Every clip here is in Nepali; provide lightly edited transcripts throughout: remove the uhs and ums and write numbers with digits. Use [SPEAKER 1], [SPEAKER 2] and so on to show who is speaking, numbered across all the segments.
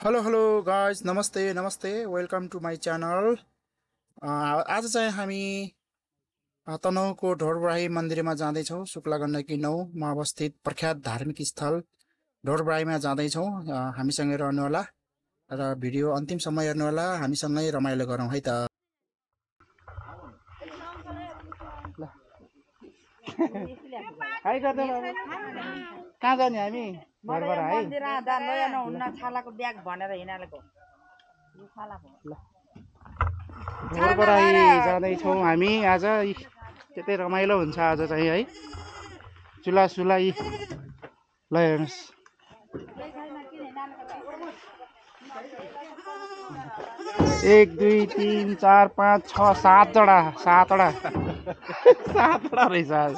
[SPEAKER 1] हेलो गाइज, नमस्ते नमस्ते, वेलकम टु माई च्यानल। आज चाहिँ हामी तनहुँको ढोरबराही मन्दिरमा जाँदैछौँ। शुक्ला गण्डकी 9 मा अवस्थित प्रख्यात धार्मिक स्थल ढोरबराहीमा जाँदैछौँ। हामीसँगै रहनुहोला र भिडियो अन्तिमसम्म हेर्नुहोला। हामीसँगै रमाइलो गरौँ है त। हाई गर्दै बाबु, कहाँ जाने हामी?
[SPEAKER 2] मन्दिर आधा नयाँ नहुन्न छालाको ब्याग भनेर हिँडेको ल
[SPEAKER 1] ढोरबराही जाँदैछौँ हामी आज। त्यतै रमाइलो हुन्छ आज चाहिँ है। चुला सुलाई ल हेर्नुहोस्। 1 2 3 4 5 6 7वटा 7वटा 7वटा रहेछ आज।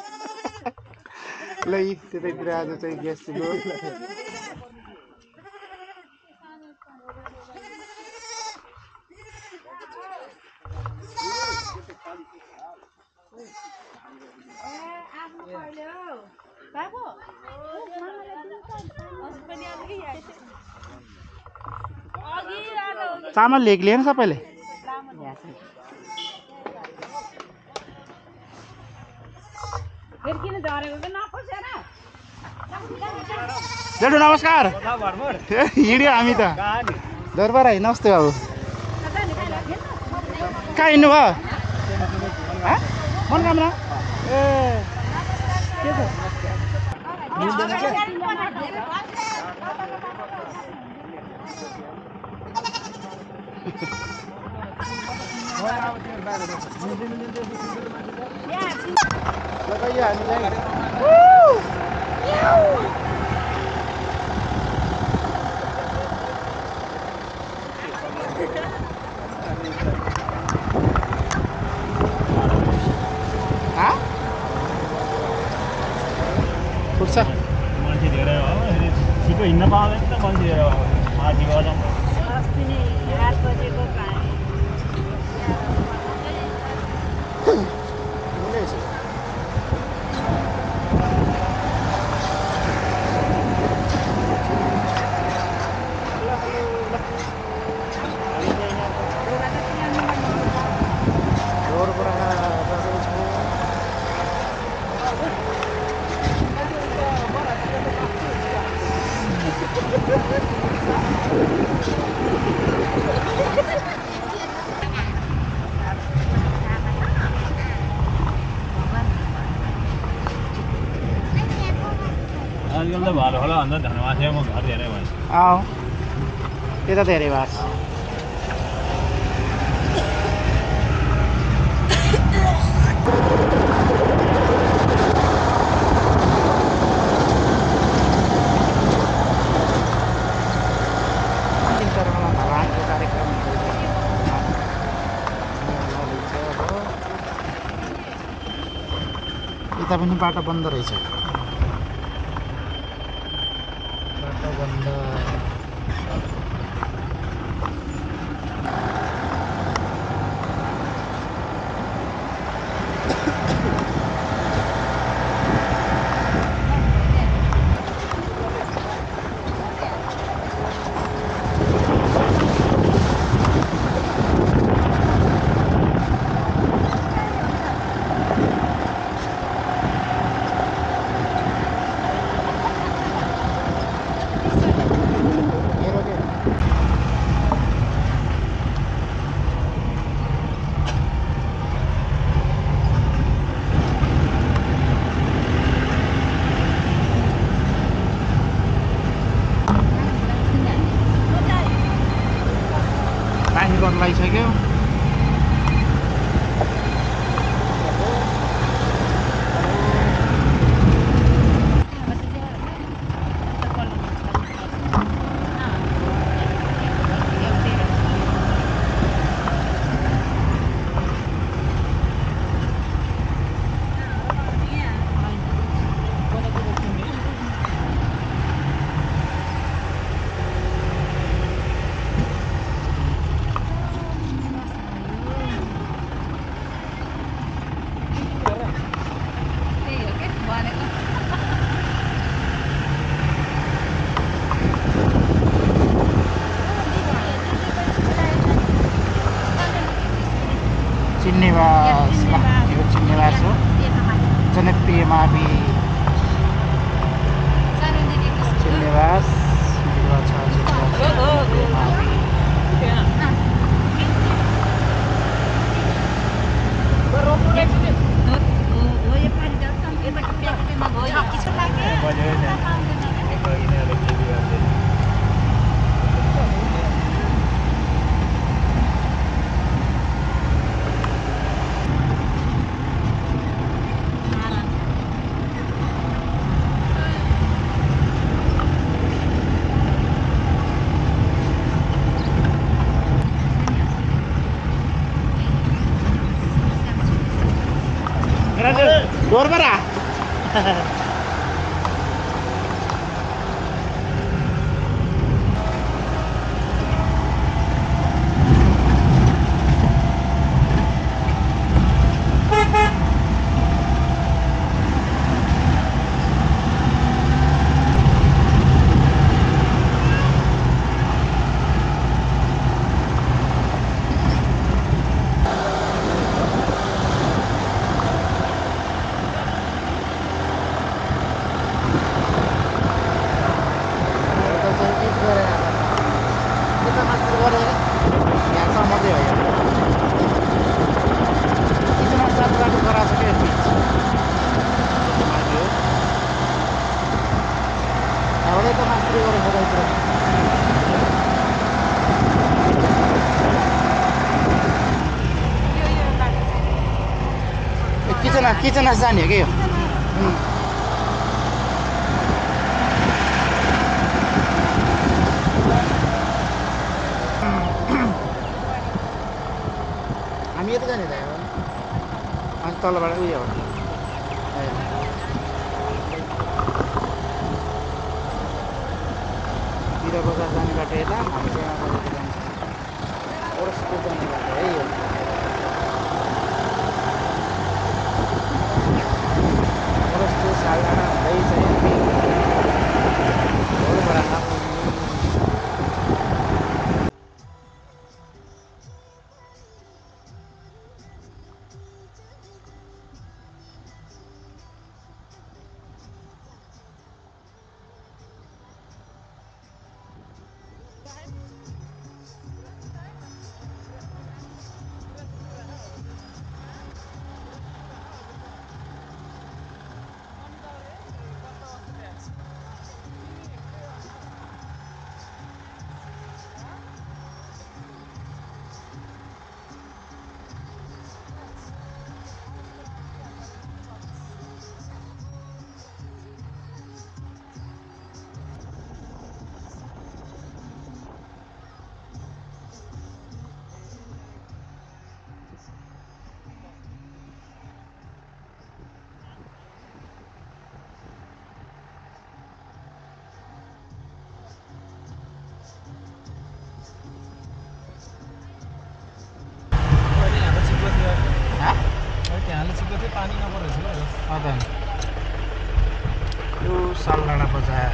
[SPEAKER 1] ल यी त्यतैतिर आज चाहिँ गेस्टको चामल लिएको लिएन सबैले? जेठो नमस्कार। हिँड्यो हामी त ढोरबराही। नमस्ते बाबु, कहाँ हिँड्नु भयो? मनकामना ए के छ? पुग्छ
[SPEAKER 3] मान्छे धेरै भयो, छिटो हिँड्न पाउँदैन त मान्छे धेरै भयो। माथि गजम
[SPEAKER 2] अस्ति नै 8 बजेको पाएँ।
[SPEAKER 3] आजकल त भालो होला भन्दा धनवासेमा घर धेरै भयो।
[SPEAKER 1] त्यता धेरै भएको छ। यता पनि बाटो बन्द रहेछ। बाटो बन्द। पानी गर्नु लागिसक्यो। चिन्नेवास यो चिन्नेवास हो जनप्रिय मावि चिन्नेवास मावि Dormara. किचन जाने हो कि यो हामी यता जाने त अनि तलबाट उयो हो बिरा बजार जाने बाटो यता हामी चाहिँ जाने बाटो है यो सालना हुँदै चाहिँ पानी नपरेछ यो सालडाँडा बजार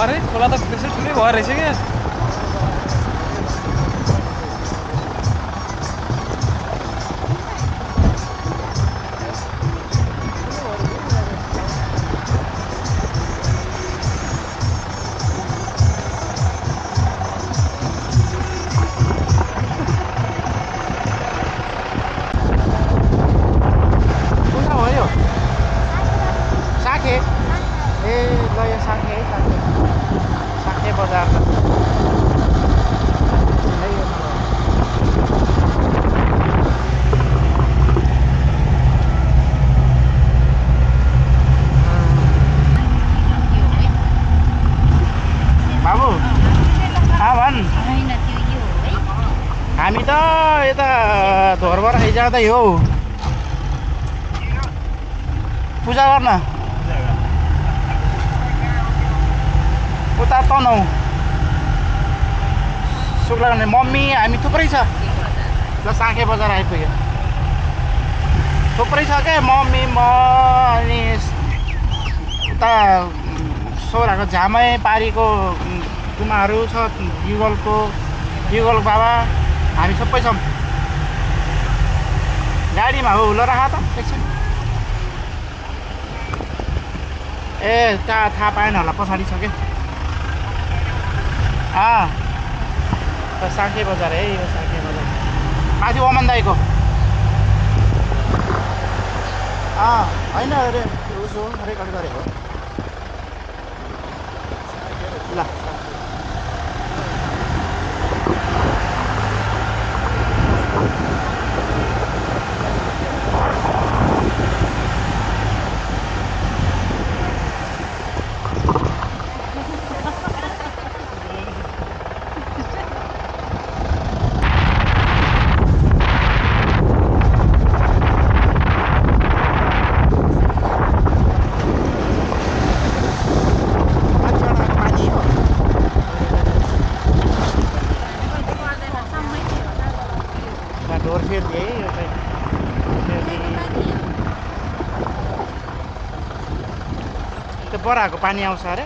[SPEAKER 1] अरे खोला त त्यसै ठुलै भएर रहेछ क्या हामी त यता धोरबाट जाँदै हो पूजा गर्न उता तनौ शुक्ला गर्ने मम्मी हामी थुप्रै छ ल साँखे बजार आइपुग्यो थुप्रै छ क्या मम्मी म अनि उता सोराको झामै पारीको गुमाहरू छ युगल बाबा हामी सबै छौँ गाडीमा हो ल राख त एकछिन ए थाहा पाएन होला पछाडि छ क्या साँखे बजार है यो साँखे बजार माथि ओमन दाईको होइन अरे उसो रेकर्ड गरेको ल डोर फेर दिए है त्यो बराको पानी आउँछ अरे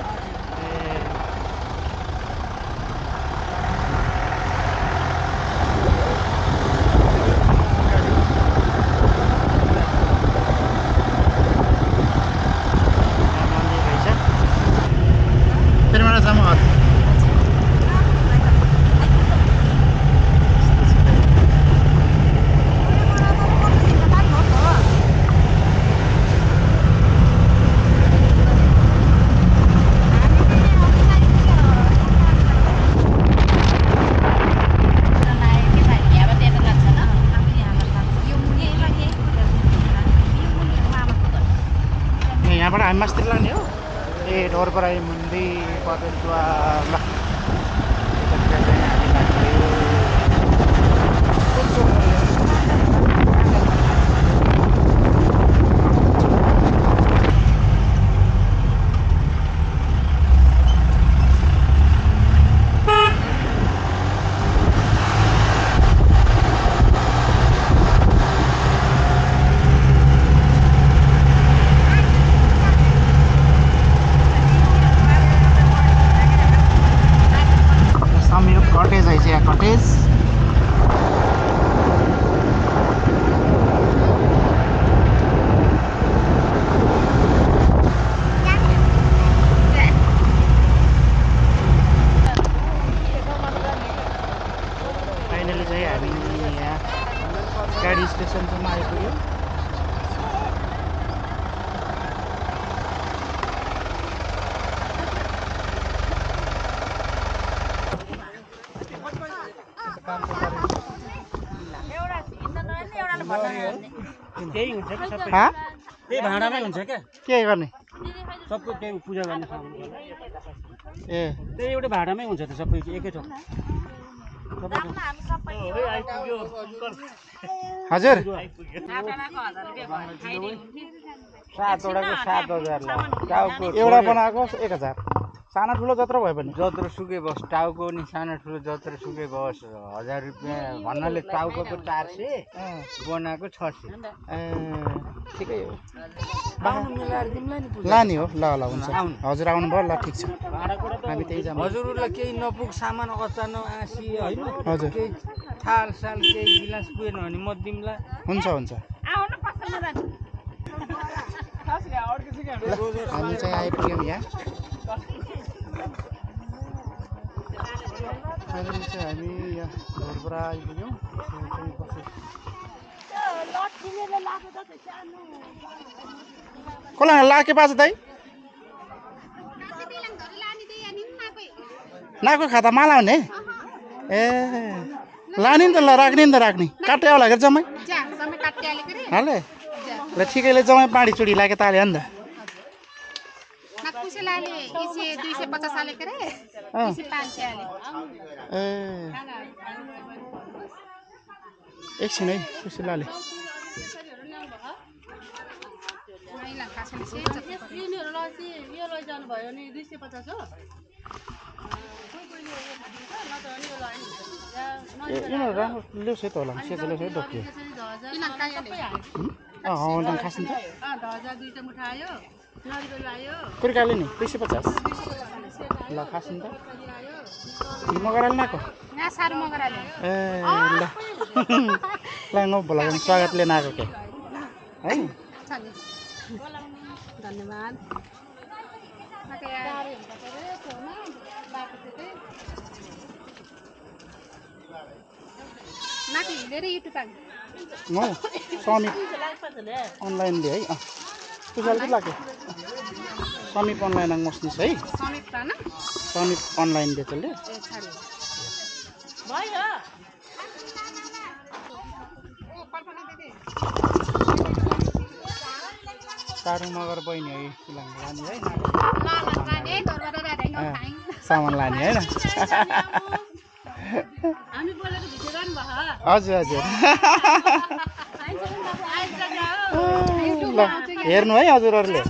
[SPEAKER 1] यहाँबाट हामी मास्तिर लाग्ने हो ए ढोरबराई मन्दिर पटेलचुवा ल कटेज आइज यहाँ कटेज फाइनली चाहिँ हामी यहाँ गाडी स्टेसनसम्म आइपुग्यो
[SPEAKER 3] त्यही हुन्छ क्या सबै त्यही भाँडामै हुन्छ क्या
[SPEAKER 1] के गर्ने
[SPEAKER 3] सबै त्यही पूजा गर्ने सामान
[SPEAKER 1] ए
[SPEAKER 3] त्यही एउटै भाँडामै हुन्छ त सबै एकै ठाउँ
[SPEAKER 1] हजुर
[SPEAKER 4] सातवटाको 7,000 ल टाउको
[SPEAKER 1] एउटा बनाएको 1,000 सानो ठुलो जत्रो भयो भने
[SPEAKER 4] जत्रो सुकै बस टाउको नि सानो ठुलो जत्रो सुकै बस 1000 रुपियाँ भन्नाले टाउकोको 400 बनाएको 600
[SPEAKER 1] ए ठिकै हो
[SPEAKER 4] पाउनु मिलाएर दिउँला नि पूजा
[SPEAKER 1] लाने हो ल हुन्छ हजुर आउनु भयो ल ठिक छ हामी त्यही जाम
[SPEAKER 4] हजुरलाई केही नपुग सामान अचानक आसी हैन
[SPEAKER 1] हजुर
[SPEAKER 4] केही थाल साल केही गिलास पुगेन भने म दिउँला
[SPEAKER 1] हुन्छ हामी चाहिँ आइपुग्यौँ यहाँ अहिले चाहिँ हामी यहाँ घरबाट आइपुग्यौँ कसलाई लाके पाछ दाइ नाको खाता माला हुने ए लाने नि त ल राख्ने नि त राख्ने काटे होला के जम्मै हाले ल ठिकैले जम्मै पाडी चुडी लागे ताले हो नि त एकछिन है सुशीलाले यिनीहरू राम्रो ल्याउँछ है त होला सेतो ल्याउँछ है डोक्यो अँ खासिन्छ कुर्काले नि 250 ल खासिन्छ मगराले नाको ए ल ल न बोलाउनु स्वागतले नाको के है
[SPEAKER 5] धन्यवाद
[SPEAKER 1] म समीप अनलाइनले है पुजाल के लाग्यो समीप अनलाइन मस्निस् है समीप अनलाइन बेचले तारू मगर बहिनी है लाने है सामान लाने है हजुर हजुर ल हेर्नु है हजुरहरूले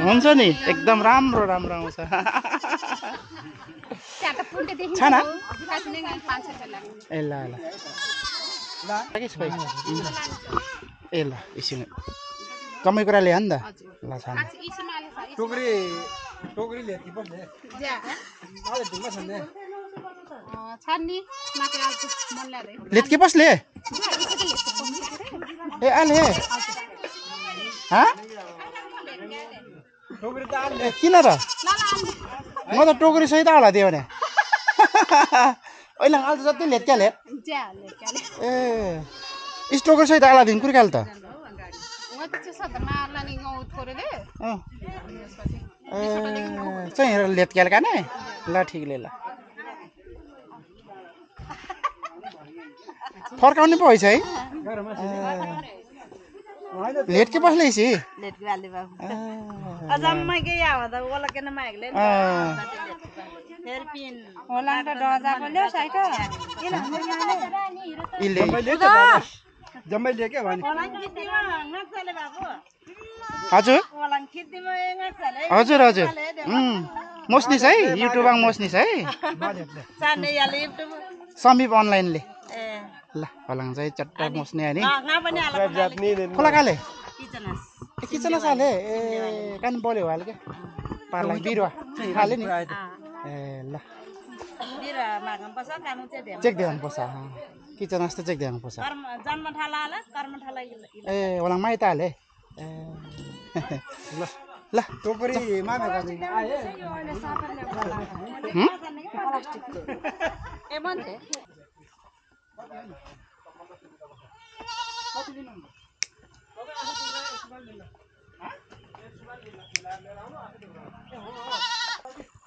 [SPEAKER 1] हुन्छ नि एकदम राम्रो राम्रो आउँछ छ न ए ल ल ए ल एकछिन कमै कुरा ल्यायो नि त ल छ लेत्के पस्ले ए आले किन र म त टोकरी सहित होला दियो भने अहिले आज जति लेत्क्या लेट ए टोकरी सहित आला दिन कुर्काल त चाहिँ लेत्क्याल काने ल ठिकले ल फर्काउने पो है लेट के बस्लै छि
[SPEAKER 2] लेट गाली बाबु अजम्मै के या हो त ओला केन मागले फेर पिन ओला त डजा को ल्याउ साइको किन
[SPEAKER 1] इले
[SPEAKER 3] जम्मै ले के भनि
[SPEAKER 2] ओला कितिमा नचले बाबु
[SPEAKER 1] हजुर
[SPEAKER 2] ओला कितिमा नचले
[SPEAKER 1] हजुर हजुर मोस्निस है युट्युबमा मोस्निस है
[SPEAKER 2] साने याले युट्युब
[SPEAKER 1] समीप अनलाइनले
[SPEAKER 2] ए
[SPEAKER 1] ल फलाङ चाहिँ चट्टा मोस्ने अनि
[SPEAKER 2] ना पनि आला
[SPEAKER 1] खोला काले
[SPEAKER 2] किचनस
[SPEAKER 1] किचन साले ए कान बोल्यो हाल के पार्ला बिरुवा खाले नि ए ल
[SPEAKER 2] बिरुवा मागम पस कानु चाहिँ दे
[SPEAKER 1] चेक देउन पर्छ किचन अस्ते चेक देउन पर्छ
[SPEAKER 2] जन्म ठाला आला कर्म ठाला
[SPEAKER 1] ए होला माइता हाले ए ल ल
[SPEAKER 3] टोकरी मामे गाडी आए
[SPEAKER 2] ए बन्थे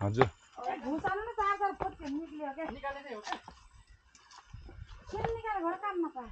[SPEAKER 3] हजुर
[SPEAKER 5] भुसाले न चार्जर फट निक्लियो के निकाले घर काम न पाए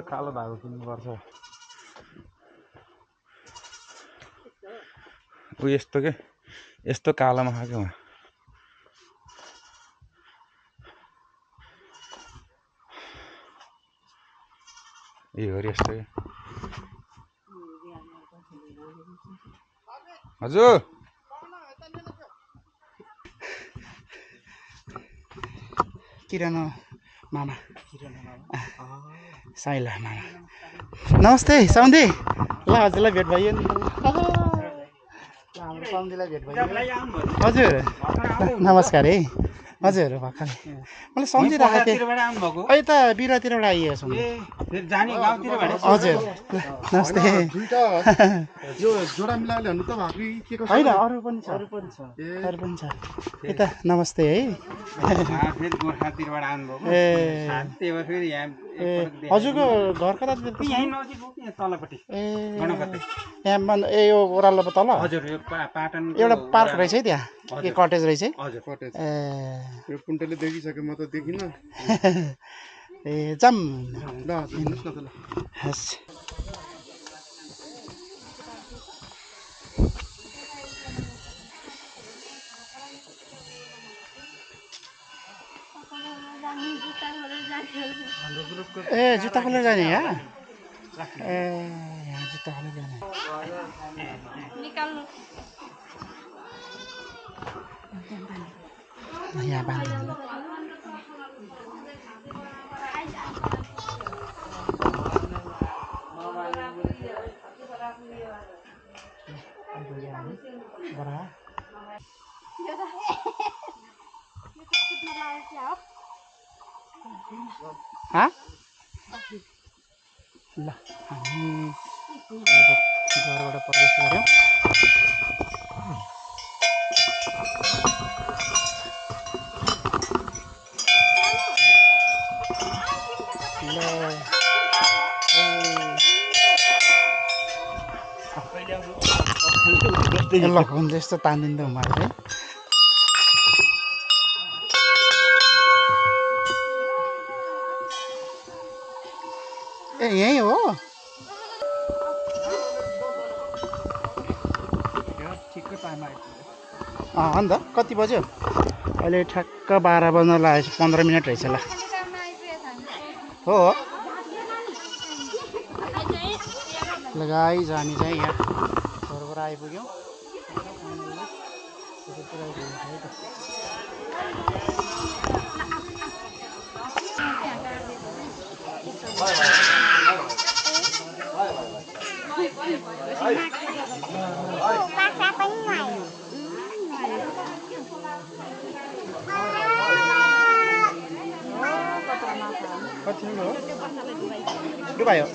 [SPEAKER 3] कालो धागो किन्नुपर्छ ऊ यस्तो के यस्तो कालोमा खाएको यो यस्तो के हजुर
[SPEAKER 1] किरण मामा साइला मामा नमस्ते सौन्दी ल हजुरलाई भेट भयो नि हाम्रो सौन्दीलाई भेट भयो हजुर नमस्कार है हजुर भर्खरै मैले सम्झिरहेको थिएँ
[SPEAKER 4] पहाडतिरबाट आउनुभएको
[SPEAKER 1] अहिले त बिरुवातिरबाट आइएको छु
[SPEAKER 4] ए फेरि जाने गाउँतिरबाट
[SPEAKER 1] हजुर नमस्ते
[SPEAKER 6] दुईटा यो जोडा मिलाएर ल्याउनु त भाग्री के कसो
[SPEAKER 1] होइन अरू पनि छ यता नमस्ते है
[SPEAKER 4] फेरि गोर्खातिरबाट आउनुभएको
[SPEAKER 1] ए
[SPEAKER 4] त्यही भएर फेरि यहाँ
[SPEAKER 1] ए हजुरको घर कतातिर त
[SPEAKER 4] यहीँ नजिक हो यहाँ तलपट्टि
[SPEAKER 1] ए
[SPEAKER 4] गणकते
[SPEAKER 1] यहाँ ए यो ओह्रालो तल
[SPEAKER 4] हजुर यो पाटन
[SPEAKER 1] एउटा पार्क रहेछ है त्यहाँ के कटेज रहेछ है
[SPEAKER 4] हजुर
[SPEAKER 6] कटेज
[SPEAKER 1] ए
[SPEAKER 6] यो कुन्टले देखिसक्यो म त देखिनँ
[SPEAKER 1] ए जाम
[SPEAKER 6] ल हिँड्नुहोस् न त ल
[SPEAKER 1] हस् ए जुत्ता खोलेर जाने यहाँ ए यहाँ जुत्ता खोलेर जाने यहाँ बाँध्नु बडा हाँ ल हामी घरबाट प्रवेश गऱ्यौँ ल हुन्छ यस्तो तानिँदा उमाले है ए यहीँ हो अन्त कति बज्यो अहिले ठ्याक्क 12 बज्न लागेको 15 मिनट रहेछ ल हो ल गाइज हामी चाहिँ यहाँ घरबाट आइपुग्यौँ कति हो डुबायो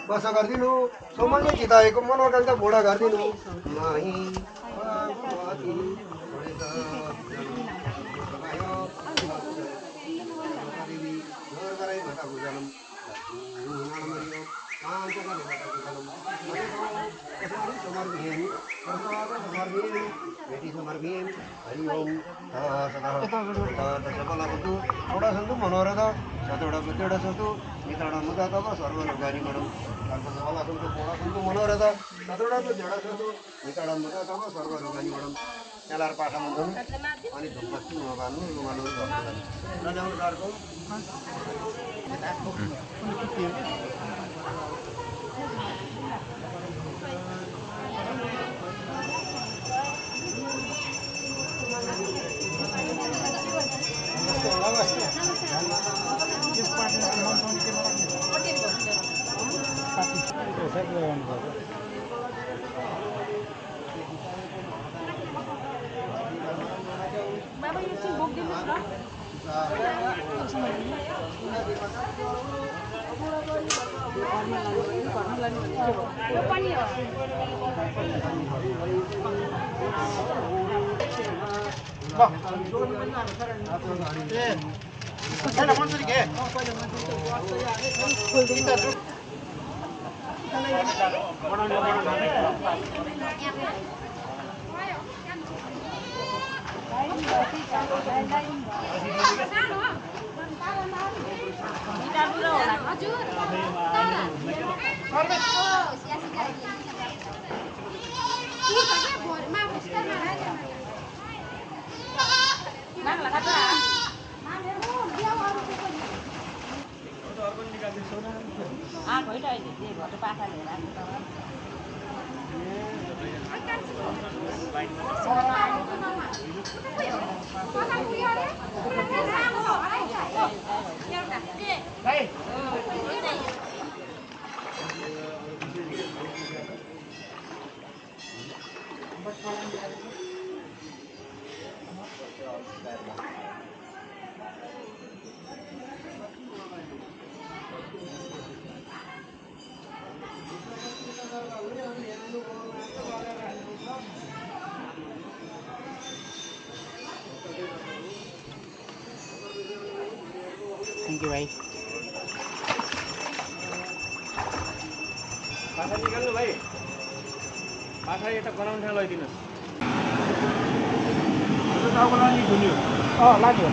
[SPEAKER 7] बस गरिदिनु सोमलले जिताएको मनोकांक्षा बुढा गरिदिनु मनोरथ सतोडा बुद्धेड सतु मित्रण मुदा तब सर्वलोकानि मणम मनोरथ सतोडा बुद्धेड सतु मित्रण मुदा तब सर्वलोकानि मणम त्यालार पाठा मन्थनु अनि धुपबत्ती नबाल्नु रुमालु गर्नु नजाउनु सरको
[SPEAKER 5] बाबा यो चाहिँ बोक्दिनुहोस् न
[SPEAKER 1] थ्याङ्क यू भाइ
[SPEAKER 3] पाठा निकाल्नु भाइ पाठा यता बनाउनु ठाउँ लैदिनुहोस् टाउको लाने खुल्यो
[SPEAKER 1] लाग्यो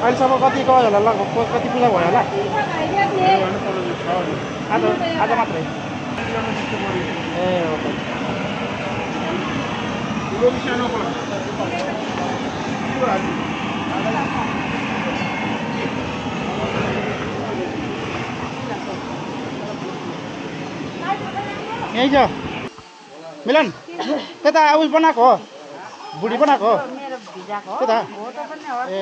[SPEAKER 1] अहिलेसम्म कति गयो होला कति पूजा भयो होला आज मात्रै ए ओके यही छ मिलन त्यता उस बनाएको हो बुढी बनाएको हो त्यता ए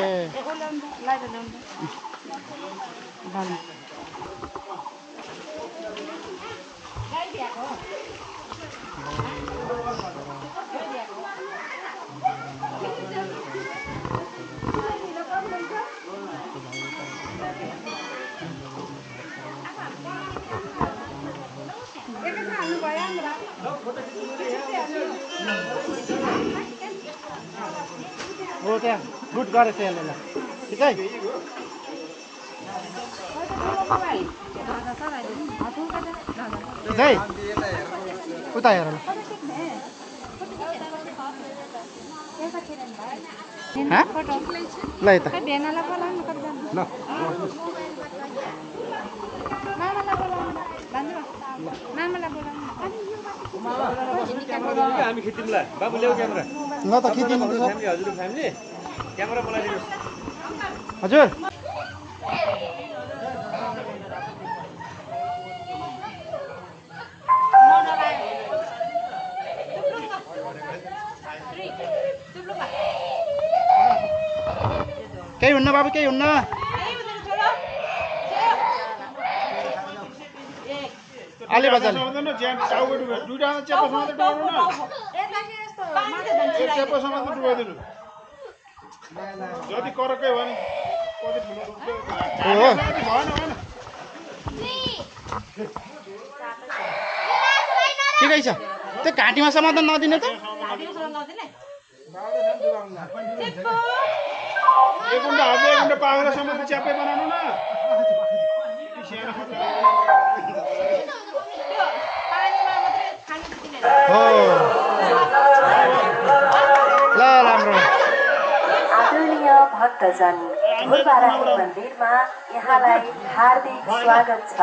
[SPEAKER 1] हो त्यहाँ गुड गरेछ यसले ल ठिकै ठिकै उता हेर ल ल यता ल
[SPEAKER 3] हामी खिच्दिउँला बाबु ल्याऊ क्यामेरा
[SPEAKER 1] ल त खिचिदिनु
[SPEAKER 3] हजुरको फ्यामिली क्यामेरा बोलाइदिनुहोस्
[SPEAKER 1] हजुर केही हुन्न बाबु केही हुन्न अलि बजाले
[SPEAKER 6] जति करकै भयो नि कति ठुलो
[SPEAKER 1] ठिकै छ त्यो घाँटीमा समाधान नदिने त
[SPEAKER 6] एक घन्टा हाल्दै एक घन्टा पाउरासम्म त च्यापै बनाउनु न
[SPEAKER 1] हो ल राम्रो
[SPEAKER 8] आदरणीय भक्तजन ढोरबाराही मन्दिरमा यहाँलाई हार्दिक स्वागत छ।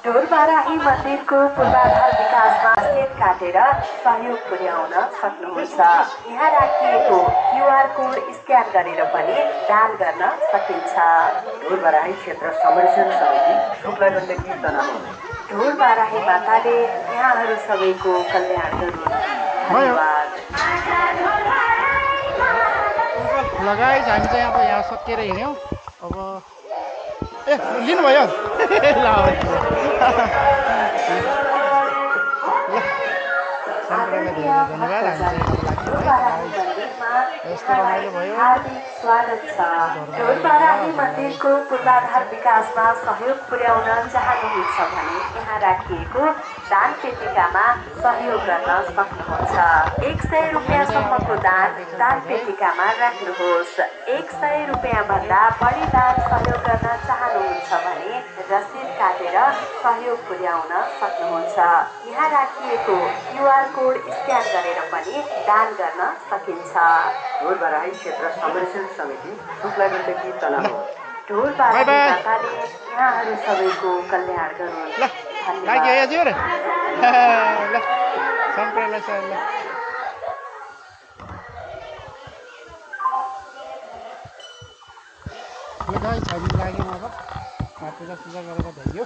[SPEAKER 8] ढोरबाराही मन्दिरको पूर्वाधार विकासमा स्टेप काटेर सहयोग पुर्याउन सक्नुहुन्छ। यहाँ राखिएको क्युआर कोड स्क्यान गरेर पनि दान गर्न सकिन्छ।
[SPEAKER 9] ढोरबाराही क्षेत्र संरक्षण समिति शुक्लागण्डकी तनहुँ।
[SPEAKER 8] ढोरबाराही माताले यहाँहरू सबैको कल्याण गरून्। धन्यवाद।
[SPEAKER 1] लगाइज हामी चाहिँ अब यहाँ सकिएर हिँड्यौँ। अब ए लिनुभयो ल
[SPEAKER 8] आदरणीय भक्तजन ढोरबाराही मन्दिरमा यहाँलाई हार्दिक स्वागत छ। ढोरबाराही मन्दिरको पूर्वाधार विकासमा सहयोग पुर्याउन चाहनुहुन्छ भने यहाँ राखिएको दान पेटिकामा सहयोग गर्न सक्नुहुन्छ। 100 रुपियाँसम्मको दान पेटिकामा राख्नुहोस्। 100 रुपियाँभन्दा बढी दान सहयोग गर्न चाहनुहुन्छ भने रसिद काटेर सहयोग पुर्याउन सक्नुहुन्छ। यहाँ राखिएको QR कोड स्क्यान गरेर पनि दान गर्न सकिन्छ।
[SPEAKER 9] ढोरबाराही क्षेत्र संरक्षण समिति शुक्लागण्डकी तनहुँ।
[SPEAKER 8] ढोरबाराही माताले यहाँहरू सबैको कल्याण गरून्। धन्यवाद।
[SPEAKER 1] लाग्यो अब पूजा गरेर भइयो।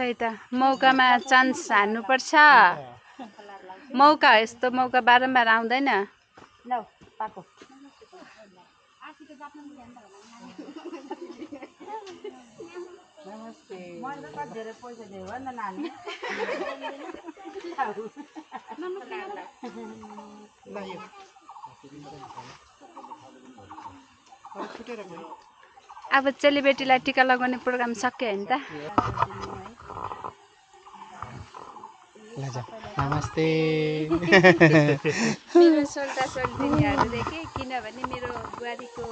[SPEAKER 2] त्यही त मौकामा चान्स हान्नुपर्छ। मौका यस्तो मौका बारम्बार आउँदैन। अब चेलीबेटीलाई टिका लगाउने प्रोग्राम सक्यो होइन त।
[SPEAKER 1] नमस्ते।
[SPEAKER 2] मेरो सोल्टा सोल्टिनीहरू देखेँ किनभने मेरो बुहारीको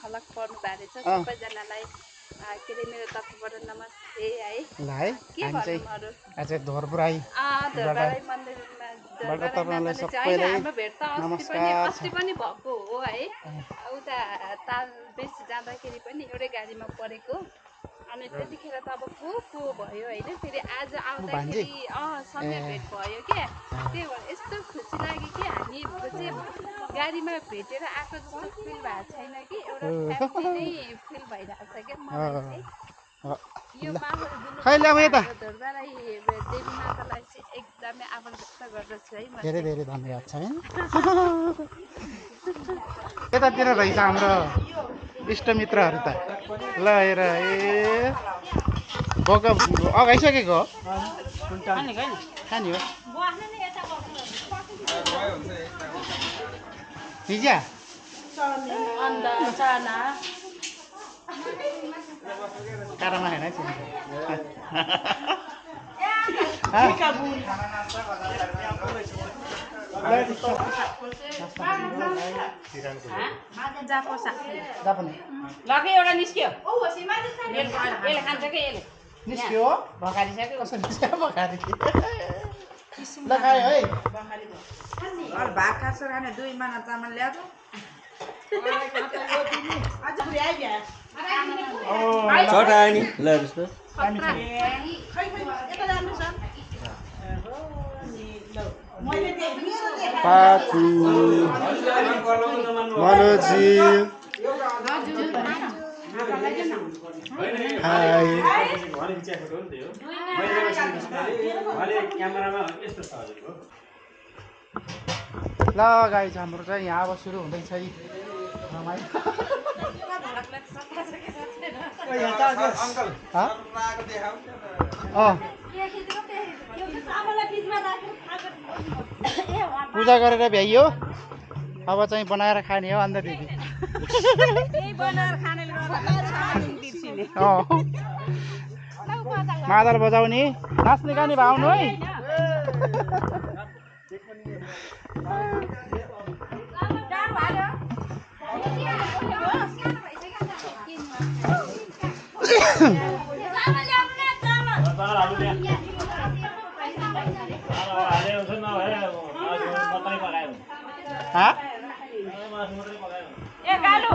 [SPEAKER 2] खलक पर्नु भएको छ। सबैजनालाई के अरे मेरो तर्फबाट नमस्ते है। के भन्नु अरू
[SPEAKER 1] आज ढोरबाराही
[SPEAKER 2] मन्दिरमा
[SPEAKER 1] सबैलाई
[SPEAKER 2] हाम्रो भेट त अस्ति पनि भएको हो है। उता ताल बेसी जाँदाखेरि पनि एउटै गाडीमा परेको अनि त्यतिखेर त अब को भयो होइन। फेरि आज आउँदाखेरि सँगै भेट भयो क्या। त्यही भएर यस्तो खुसी लाग्यो कि हामी चाहिँ गाडीमा भेटेर आएको जस्तो फिल भएको छैन कि एउटा फ्यामिली नै फिल भइरहेको छ क्या मलाई चाहिँ। यो माहौल ढोरबाराही देवी मातालाई चाहिँ एकदमै आभार व्यक्त गर्दछु है।
[SPEAKER 1] धेरै धेरै धन्यवाद छ। यतातिर रहेछ हाम्रो इष्टमित्रहरू त ल हेर ए बोका अगाइसकेको हो। खाने हो हिजा कारामा खाना
[SPEAKER 2] लगे एउटा निस्क्यो यसले खान्छ कि यसले
[SPEAKER 1] निस्क्यो
[SPEAKER 2] भकारिसक्यो।
[SPEAKER 1] लगायो है
[SPEAKER 2] भात खासो खाने 2 माना चामल ल्याएको
[SPEAKER 6] पाचु मनोजी हाय
[SPEAKER 1] ल गाइज हाम्रो चाहिँ यहाँ अब सुरु हुँदैछ है पूजा गरेर भ्याइयो। अब चाहिँ बनाएर खाने हो अन्त दिदी मादल बजाउने नाच्ने गाने भाउनु है।
[SPEAKER 5] कालो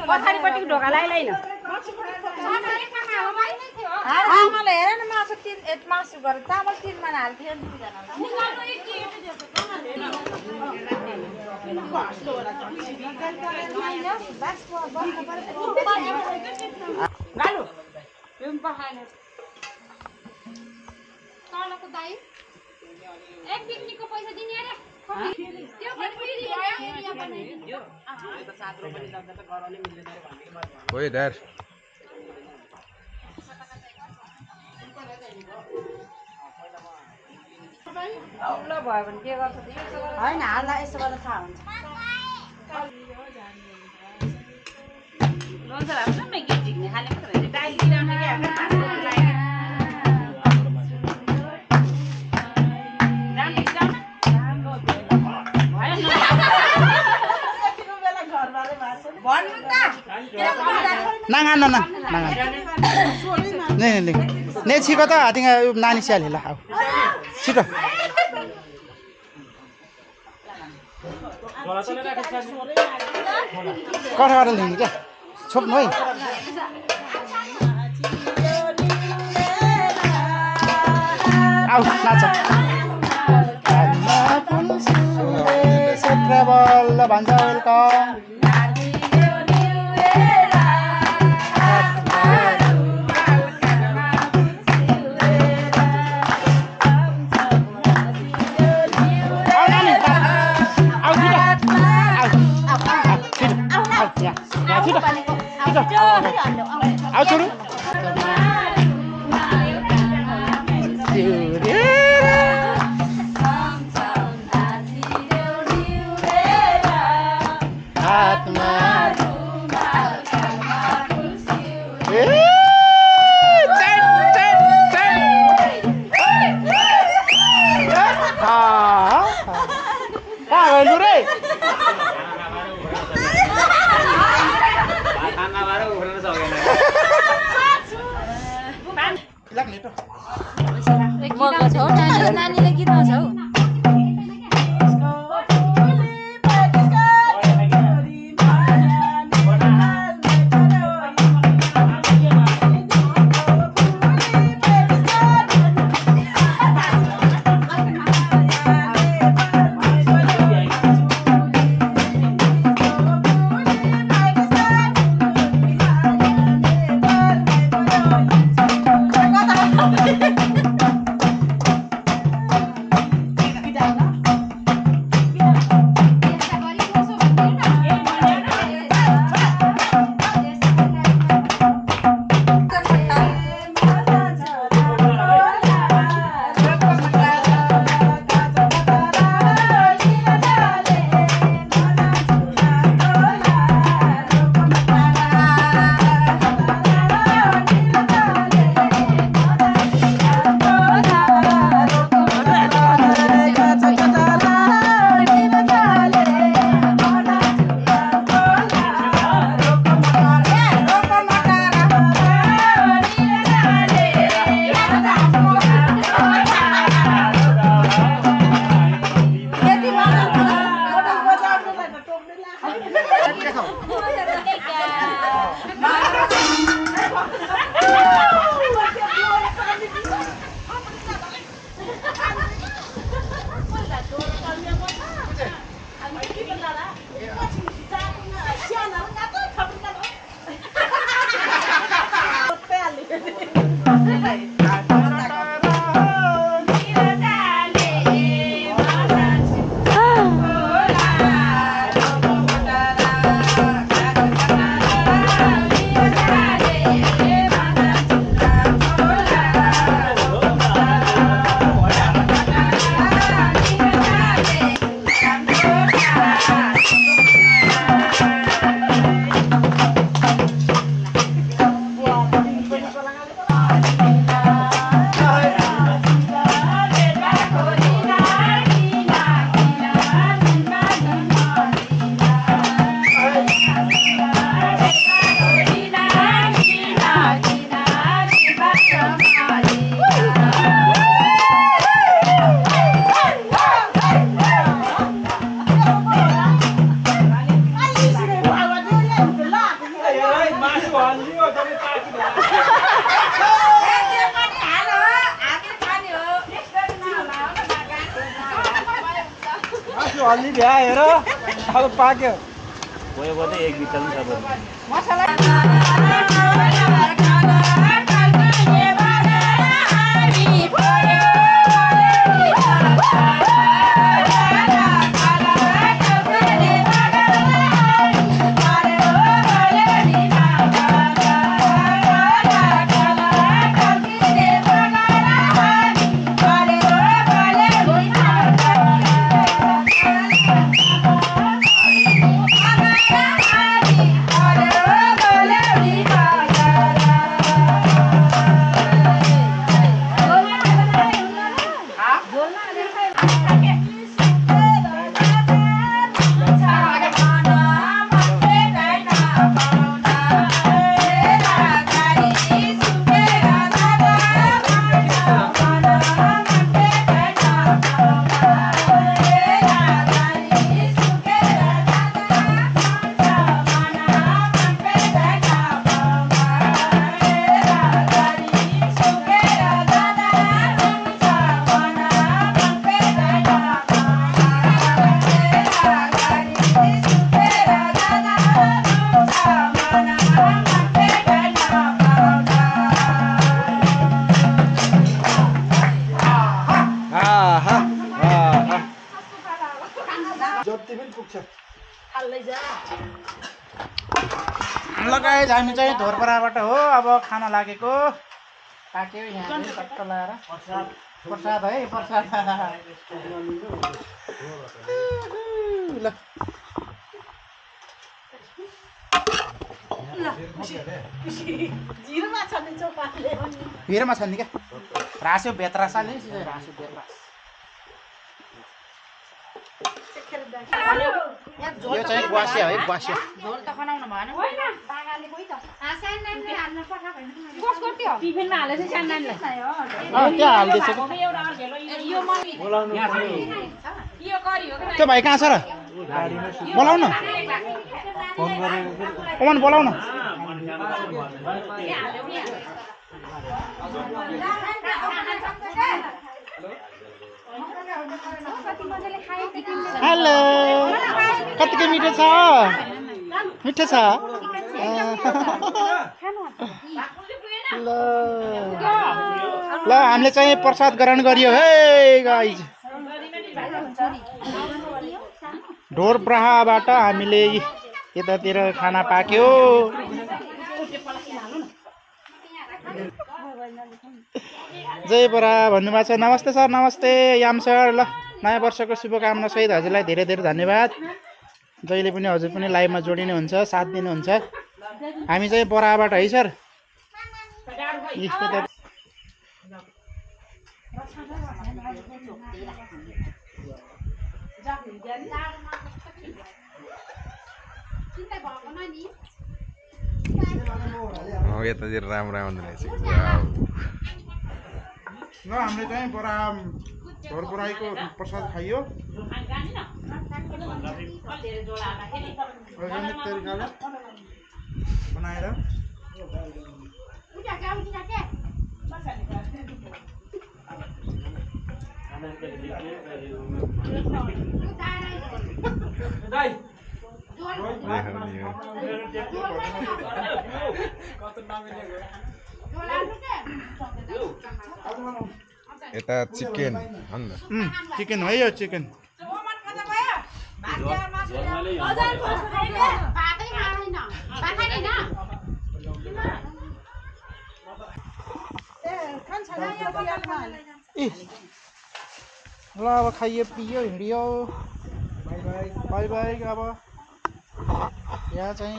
[SPEAKER 5] पछाडिपट्टिको ढोका लाइलाइन आमाले हेर न मासु मासु गरेर चामल 3 मा हाल्थ्यो नि गालु पिउन पखाल्नु
[SPEAKER 2] तलको दाइ एक पिकनिकको पैसा दिने अरे त्यो पनि फेरि यहाँ पनि यो त 7 रुपैयाँ लाग्दा त गराउनै मिल्दैन रे भन्ने
[SPEAKER 7] ओइ धर
[SPEAKER 5] ल भयो भने के गर्छ हैन हाल्दा यसो गर्दा थाहा हुन्छ लोन्छ राम्रो मेगी झिक्ने खाले मात्र हैन डाइल दिलाउन के हैन
[SPEAKER 1] Nangan na. Ne chiko ta ating nani siya lila. Chiko. Kau ada lagi ke? Chop noi. Au, nacha. Travel, banja welcome.
[SPEAKER 2] नानीले गीत गाउँछ हौ
[SPEAKER 1] हल्दी भ्या हेर अब पाक्यो
[SPEAKER 3] गयो भने एक बिटा पनि छ बरु।
[SPEAKER 1] ल गाइस हामी चाहिँ धोरपराबाट हो अब खाना लागेको पाक्यो यहाँ टक्क लाएर प्रसाद है प्रसाद ल भिरमा छन् नि क्या रास्यो बेतरासाले रास्यो बेतरास यो चाहिँ ग्वासिया है ग्वासिया
[SPEAKER 5] झोल त खनाउन भएन बागाले कोही त साननानीले हाल्न पर्छ भएन कसको त्यो टिफिनमा हालेछ साननानीलाई
[SPEAKER 1] त्यहाँ हाल्दैछ
[SPEAKER 5] यो मम्मी बोलाउनु यो गरी हो
[SPEAKER 1] त्यो भाइ कहाँ छ र बोलाउ न फोन गरेर ओमन बोलाउ न हेलो कतिको मिठो छ मिठो छ ल ल हामीले चाहिँ प्रसाद ग्रहण गरियो है गाइज ढोरप्रहाबाट हामीले यतातिर खाना पाक्यो जय बरा भन्नुभएको छ नमस्ते सर नमस्ते याम सर ल नयाँ वर्षको शुभकामना सहित हजुरलाई धेरै धेरै धन्यवाद जहिले पनि हजुर पनि लाइभमा जोडिने हुन्छ साथ दिनुहुन्छ हामी चाहिँ बराबाट है सर
[SPEAKER 10] यतातिर राम्रो आउँदो रहेछ
[SPEAKER 1] ल हामीले चाहिँ बरा ढोरपराईको प्रसाद खाइयो अर्ग्यानिक तरिकाले बनाएर
[SPEAKER 10] यता चिकन
[SPEAKER 1] चिकन हो यो चिकन ल अब खाइयो पियो हिँडियो बाई बाई अब यहाँ चाहिँ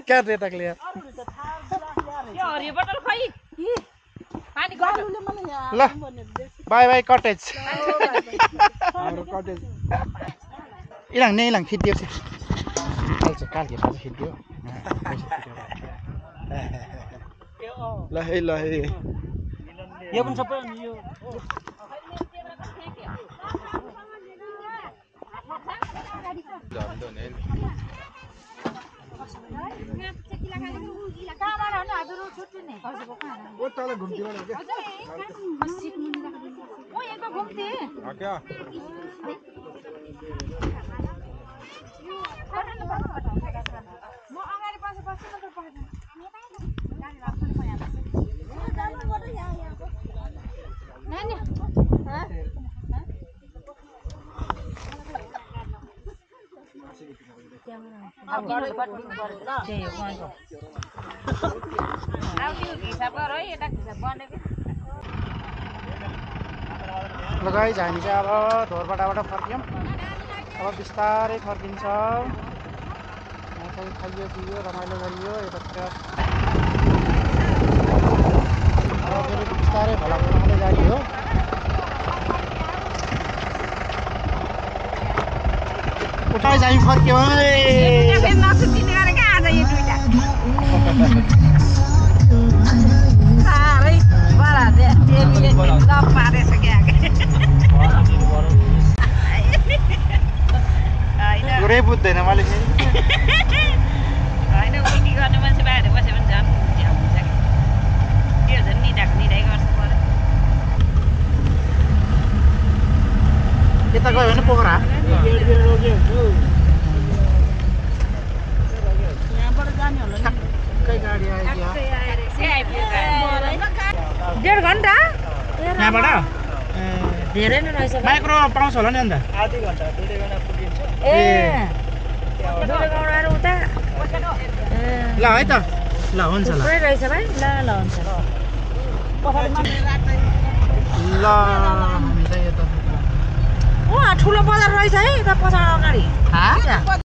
[SPEAKER 1] क्या रेटक लिया ल बाई बाई कटेज कटेज इलाङ नै इलाङ खिच्दियो काल के साथ खिच्दियो ल है यो पनि सबै
[SPEAKER 6] वो तल घुम्तीबाट क्या
[SPEAKER 1] गाइस हामी चाहिँ अब ढोरपाडाबाट फर्क्यौँ अब बिस्तारै फर्किन्छ खाइयो पियो रमाइलो गरियो यतातिर अब फेरि बिस्तारै भला बनाउँदै जाने हो उठाइ चाहिँ फर्क्यौँ पुरै बुझ्दैन मैले
[SPEAKER 5] होइन उल्टी गर्ने मान्छे बाहिर बस्यो भने झन् झ्याउ हुन्छ कि त्यो झन् निधाएको निधाइ गर्छ पर्यो
[SPEAKER 1] यता गयो भने पोखरा
[SPEAKER 5] यहाँबाट जाने होला
[SPEAKER 1] ठ्याक्कै गाडी आइदियो
[SPEAKER 5] 1.5 घन्टा
[SPEAKER 1] यहाँबाट
[SPEAKER 5] धेरै नै रहेछ
[SPEAKER 1] माइक्रो पाउँछ होला नि अन्त
[SPEAKER 6] आधी घन्टा 2 घन्टा पुगिन्छ
[SPEAKER 5] ए दुलेगाउँ उता
[SPEAKER 1] ल है त ल हुन्छ ल
[SPEAKER 5] पुरै रहेछ भाइ ल हुन्छ
[SPEAKER 1] ल हामी चाहिँ यता
[SPEAKER 5] ठुलो बजार रहेछ है यता पछाडि अगाडि